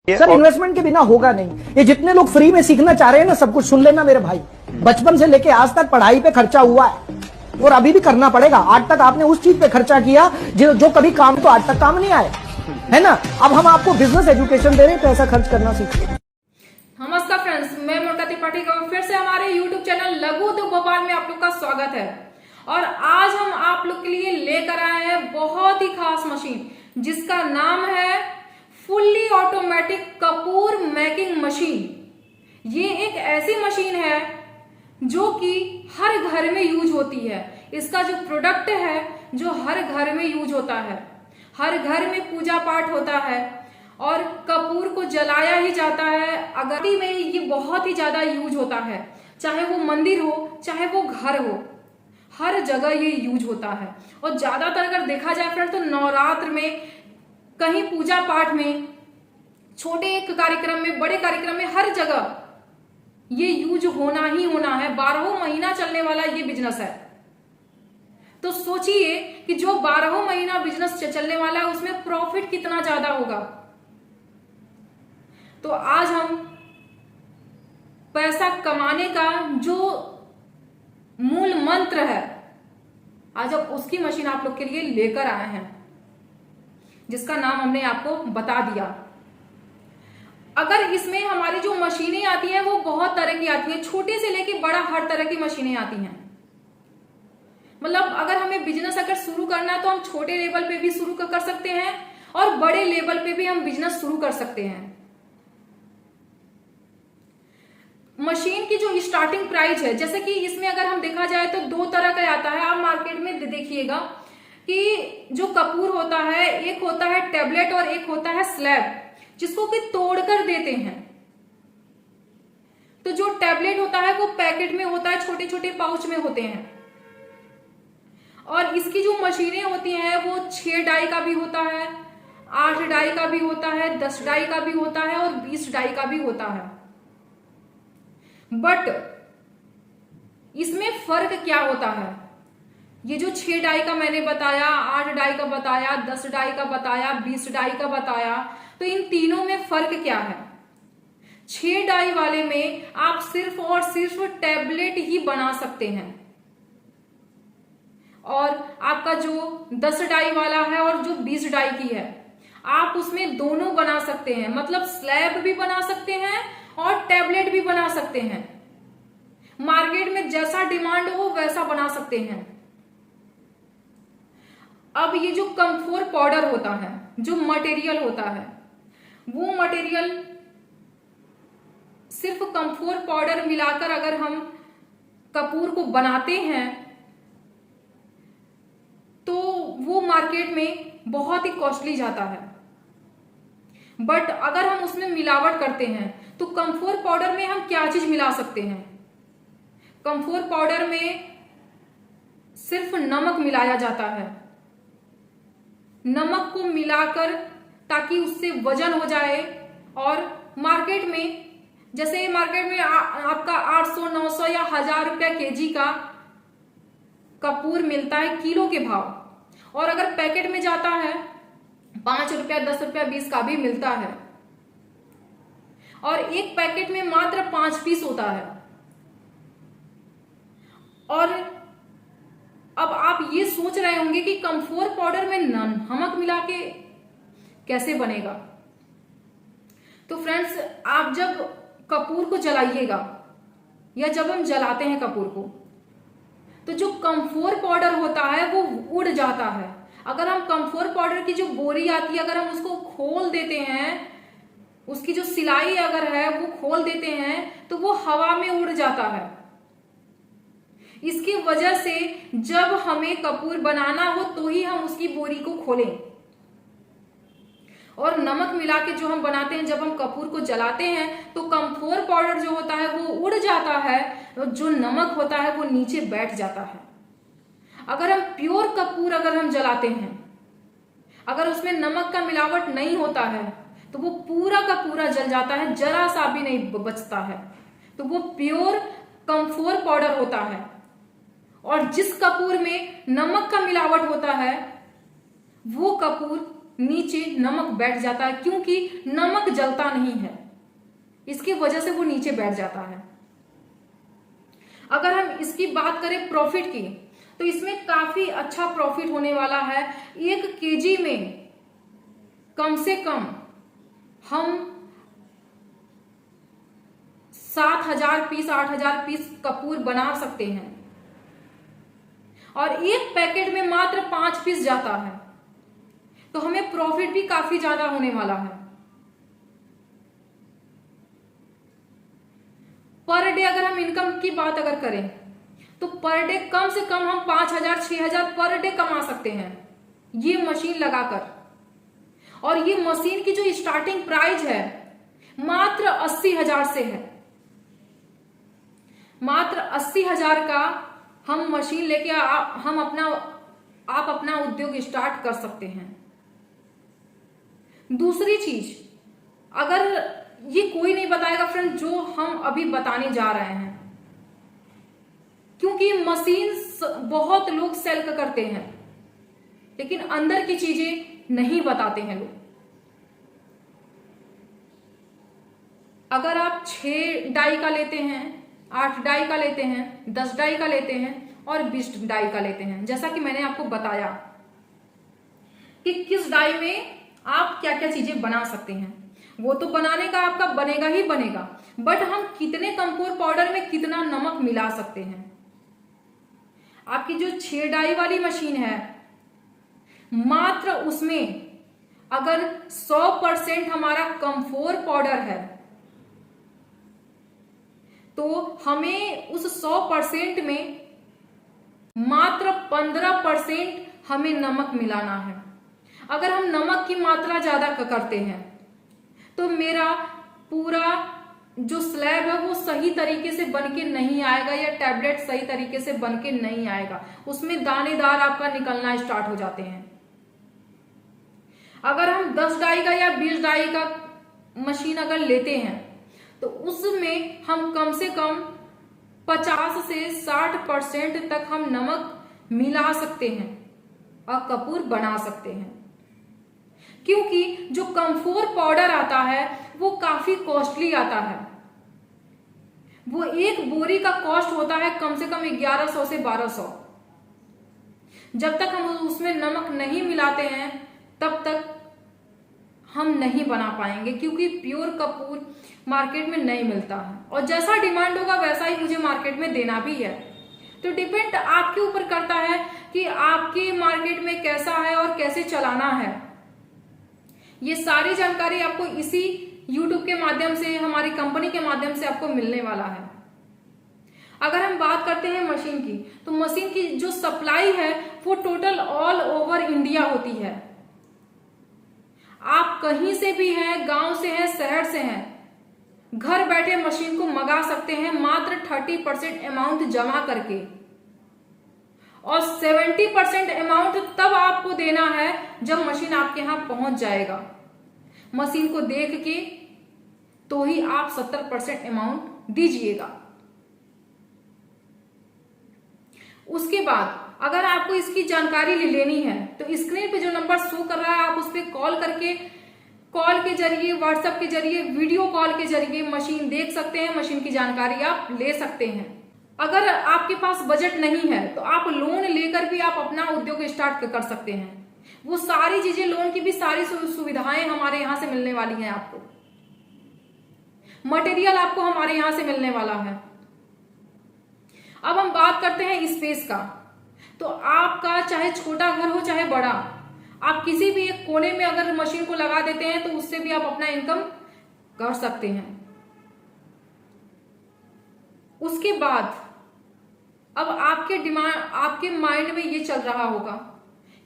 Sir investment के बिना होगा नहीं। ये जितने लोग फ्री में सीखना चाह रहे हैं ना, सब कुछ सुन लेना मेरे भाई। बचपन से लेके आज तक पढ़ाई पे खर्चा हुआ है और अभी भी करना पड़ेगा। आज तक आपने उस चीज पे खर्चा किया जो कभी काम तो आज तक काम नहीं आए, है ना। अब हम आपको बिजनेस एजुकेशन दे रहे हैं, पैसा खर्च करना सीखिए। नमस्कार फ्रेंड्स, मैं मोटा त्रिपाठी का फिर से हमारे YouTube चैनल लघु उद्योग भोपाल में आप लोग का स्वागत है। और आज हम आप लोग के लिए लेकर आए हैं बहुत ही खास मशीन जिसका नाम है fully automatic Kapoor making machine. ये एक ऐसी मशीन है जो कि हर घर में यूज होती है। इसका जो प्रोडक्ट है जो हर घर में यूज होता है, हर घर में पूजा पाठ होता है और कपूर को जलाया ही जाता है। अगरबत्ती में ये बहुत ही ज्यादा यूज होता है, चाहे वो मंदिर हो चाहे वो घर हो, हर जगह ये यूज होता है। और ज्यादातर अगर देखा जाए फ्रेंड तो नवरात्र में, कहीं पूजा पाठ में, छोटे एक कार्यक्रम में, बड़े कार्यक्रम में, हर जगह ये यूज होना ही होना है। 12 महीना चलने वाला ये बिजनेस है। तो सोचिए कि जो 12 महीना बिजनेस चलने वाला है उसमें प्रॉफिट कितना ज्यादा होगा। तो आज हम पैसा कमाने का जो मूल मंत्र है, आज हम उसकी मशीन आप लोग के लिए लेकर आए हैं, जिसका नाम हमने आपको बता दिया। अगर इसमें हमारी जो मशीनें आती हैं वो बहुत तरह की आती हैं, छोटे से लेके बड़ा हर तरह की मशीनें आती हैं। मतलब अगर हमें बिजनेस अगर शुरू करना है तो हम छोटे लेवल पे भी शुरू कर सकते हैं और बड़े लेवल पे भी हम बिजनेस शुरू कर सकते हैं। मशीन की जो स्टार्टिंग प्राइस है, जैसे कि इसमें अगर हम देखा जाए तो 2 तरह का आता है। आप मार्केट में देखिएगा कि जो कपूर होता है, एक होता है टेबलेट और एक होता है स्लैब, जिसको कि तोड़कर देते हैं। तो जो टेबलेट होता है वो पैकेट में होता है, छोटे छोटे पाउच में होते हैं। और इसकी जो मशीनें होती हैं वो 6 डाई का भी होता है, 8 डाई का भी होता है, 10 डाई का भी होता है और 20 डाई का भी होता है। बट इसमें फर्क क्या होता है? ये जो 6 डाई का मैंने बताया, 8 डाई का बताया, 10 डाई का बताया, 20 डाई का बताया, तो इन तीनों में फर्क क्या है? 6 डाई वाले में आप सिर्फ और सिर्फ टैबलेट ही बना सकते हैं, और आपका जो 10 डाई वाला है और जो 20 डाई की है, आप उसमें दोनों बना सकते हैं। मतलब स्लैब भी बना सकते हैं और टैबलेट भी बना सकते हैं। मार्केट में जैसा डिमांड हो वैसा बना सकते हैं। अब ये जो कम्फोर पाउडर होता है, जो मटेरियल होता है, वो मटेरियल सिर्फ कम्फोर पाउडर मिलाकर अगर हम कपूर को बनाते हैं तो वो मार्केट में बहुत ही कॉस्टली जाता है। बट अगर हम उसमें मिलावट करते हैं तो कम्फोर पाउडर में हम क्या चीज मिला सकते हैं? कम्फोर पाउडर में सिर्फ नमक मिलाया जाता है। नमक को मिलाकर ताकि उससे वजन हो जाए। और मार्केट में, जैसे मार्केट में आपका 800, 900 या 1000 रुपया केजी का कपूर मिलता है किलो के भाव, और अगर पैकेट में जाता है 5 रुपया, 10 रुपया, 20 का भी मिलता है। और एक पैकेट में मात्र 5 पीस होता है। और अब आप ये सोच रहे होंगे कि कम्फोर पाउडर में नमक मिला के कैसे बनेगा? तो फ्रेंड्स, आप जब कपूर को जलाइएगा या जब हम जलाते हैं कपूर को, तो जो कम्फोर पाउडर होता है वो उड़ जाता है। अगर हम कम्फोर पाउडर की जो बोरी आती है, अगर हम उसको खोल देते हैं, उसकी जो सिलाई अगर है वो खोल देते हैं, तो वो हवा में उड़ जाता है। इसकी वजह से जब हमें कपूर बनाना हो तो ही हम उसकी बोरी को खोलें। और नमक मिला के जो हम बनाते हैं, जब हम कपूर को जलाते हैं तो कम्फोर पाउडर जो होता है वो उड़ जाता है, और जो नमक होता है वो नीचे बैठ जाता है। अगर हम प्योर कपूर अगर हम जलाते हैं, अगर उसमें नमक का मिलावट नहीं होता है, तो वो पूरा का पूरा जल जाता है, जरा सा भी नहीं बचता है। तो वो प्योर कम्फोर पाउडर होता है। और जिस कपूर में नमक का मिलावट होता है वो कपूर नीचे नमक बैठ जाता है, क्योंकि नमक जलता नहीं है, इसकी वजह से वो नीचे बैठ जाता है। अगर हम इसकी बात करें प्रॉफिट की, तो इसमें काफी अच्छा प्रॉफिट होने वाला है। 1 केजी में कम से कम हम 7,000 पीस 8,000 पीस कपूर बना सकते हैं, और एक पैकेट में मात्र 5 पीस जाता है, तो हमें प्रॉफिट भी काफी ज्यादा होने वाला है। पर डे अगर हम इनकम की बात अगर करें, तो पर डे कम से कम हम 5,000 6,000 पर डे कमा सकते हैं ये मशीन लगाकर। और ये मशीन की जो स्टार्टिंग प्राइस है मात्र 80,000 से है। मात्र 80,000 का हम मशीन लेके आप अपना उद्योग स्टार्ट कर सकते हैं। दूसरी चीज, अगर ये कोई नहीं बताएगा फ्रेंड जो हम अभी बताने जा रहे हैं, क्योंकि मशीन बहुत लोग सेल करते हैं, लेकिन अंदर की चीजें नहीं बताते हैं लोग। अगर आप 6 डाई का लेते हैं, 8 डाई का लेते हैं, 10 डाई का लेते हैं और 20 डाई का लेते हैं, जैसा कि मैंने आपको बताया कि किस डाई में आप क्या क्या चीजें बना सकते हैं, वो तो बनाने का आपका बनेगा ही बनेगा, बट हम कितने कंपोर पाउडर में कितना नमक मिला सकते हैं। आपकी जो 6 डाई वाली मशीन है, मात्र उसमें अगर 100% हमारा कंफोर पाउडर है, तो हमें उस 100% में मात्र 15% हमें नमक मिलाना है। अगर हम नमक की मात्रा ज्यादा करते हैं, तो मेरा पूरा जो स्लैब है वो सही तरीके से बनके नहीं आएगा, या टैबलेट सही तरीके से बनके नहीं आएगा, उसमें दानेदार आपका निकलना स्टार्ट हो जाते हैं। अगर हम 10 डाई का या 20 डाई का मशीन अगर लेते हैं, तो उसमें हम कम से कम 50 से 60% तक हम नमक मिला सकते हैं और कपूर बना सकते हैं। क्योंकि जो कंफोर पाउडर आता है वो काफी कॉस्टली आता है। वो एक बोरी का कॉस्ट होता है कम से कम 1100 से 1200। जब तक हम उसमें नमक नहीं मिलाते हैं तब तक हम नहीं बना पाएंगे, क्योंकि प्योर कपूर मार्केट में नहीं मिलता है, और जैसा डिमांड होगा वैसा ही मुझे मार्केट में देना भी है। तो डिपेंड आपके ऊपर करता है कि आपके मार्केट में कैसा है और कैसे चलाना है। ये सारी जानकारी आपको इसी YouTube के माध्यम से, हमारी कंपनी के माध्यम से आपको मिलने वाला है। अगर हम बात करते हैं मशीन की, तो मशीन की जो सप्लाई है वो टोटल ऑल ओवर इंडिया होती है। आप कहीं से भी हैं, गांव से हैं, शहर से हैं, घर बैठे मशीन को मंगा सकते हैं मात्र 30% अमाउंट जमा करके, और 70% अमाउंट तब आपको देना है जब मशीन आपके यहां पहुंच जाएगा। मशीन को देख के तो ही आप 70% अमाउंट दीजिएगा। उसके बाद अगर आपको इसकी जानकारी लेनी है तो स्क्रीन पे जो नंबर शो कर रहा है आप उस पर कॉल करके, कॉल के जरिए, व्हाट्सएप के जरिए, वीडियो कॉल के जरिए मशीन देख सकते हैं, मशीन की जानकारी आप ले सकते हैं। अगर आपके पास बजट नहीं है तो आप लोन लेकर भी आप अपना उद्योग स्टार्ट कर सकते हैं। वो सारी चीजें, लोन की भी सारी सुविधाएं हमारे यहां से मिलने वाली हैं। आपको मटेरियल आपको हमारे यहां से मिलने वाला है। अब हम बात करते हैं स्पेस का। तो आपका चाहे छोटा घर हो चाहे बड़ा, आप किसी भी एक कोने में अगर मशीन को लगा देते हैं तो उससे भी आप अपना इनकम कर सकते हैं। उसके बाद अब आपके माइंड में ये चल रहा होगा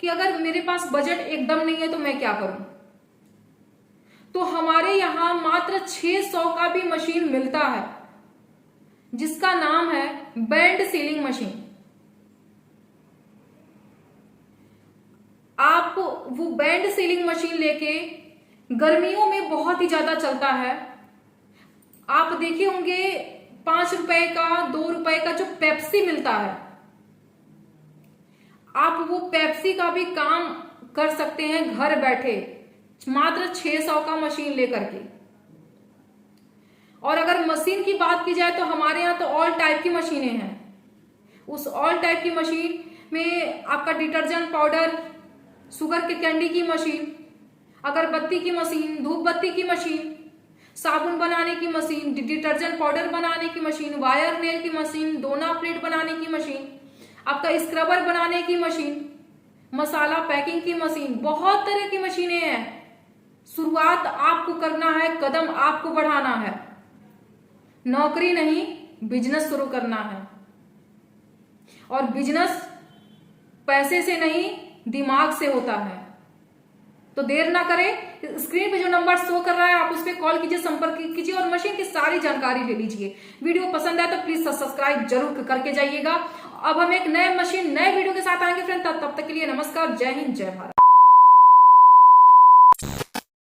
कि अगर मेरे पास बजट एकदम नहीं है तो मैं क्या करूं। तो हमारे यहां मात्र 600 का भी मशीन मिलता है जिसका नाम है बेंड सीलिंग मशीन। आप वो बेंड सीलिंग मशीन लेके गर्मियों में बहुत ही ज्यादा चलता है। आप देखे होंगे 5 रुपए का, 2 रुपए का जो पेप्सी मिलता है, आप वो पेप्सी का भी काम कर सकते हैं घर बैठे, मात्र 600 का मशीन लेकर के। और अगर मशीन की बात की जाए तो हमारे यहाँ तो ऑल टाइप की मशीनें हैं। उस ऑल टाइप की मशीन में आपका डिटर्जेंट पाउडर, शुगर के कैंडी की मशीन, अगरबत्ती की मशीन, धूप बत्ती की मशीन, साबुन बनाने की मशीन, डिटर्जेंट पाउडर बनाने की मशीन, वायर नेल की मशीन, दोना प्लेट बनाने की मशीन, आपका स्क्रबर बनाने की मशीन, मसाला पैकिंग की मशीन, बहुत तरह की मशीनें हैं। शुरुआत आपको करना है, कदम आपको बढ़ाना है, नौकरी नहीं बिजनेस शुरू करना है। और बिजनेस पैसे से नहीं दिमाग से होता है। तो देर ना करें, स्क्रीन पे जो नंबर शो कर रहा है आप उस पर कॉल कीजिए, संपर्क कीजिए और मशीन की सारी जानकारी ले लीजिए। वीडियो पसंद आए तो प्लीज सब्सक्राइब जरूर करके जाइएगा। अब हम एक नए मशीन नए वीडियो के साथ आएंगे फ्रेंड, तब तक के लिए नमस्कार, जय हिंद, जय भारत।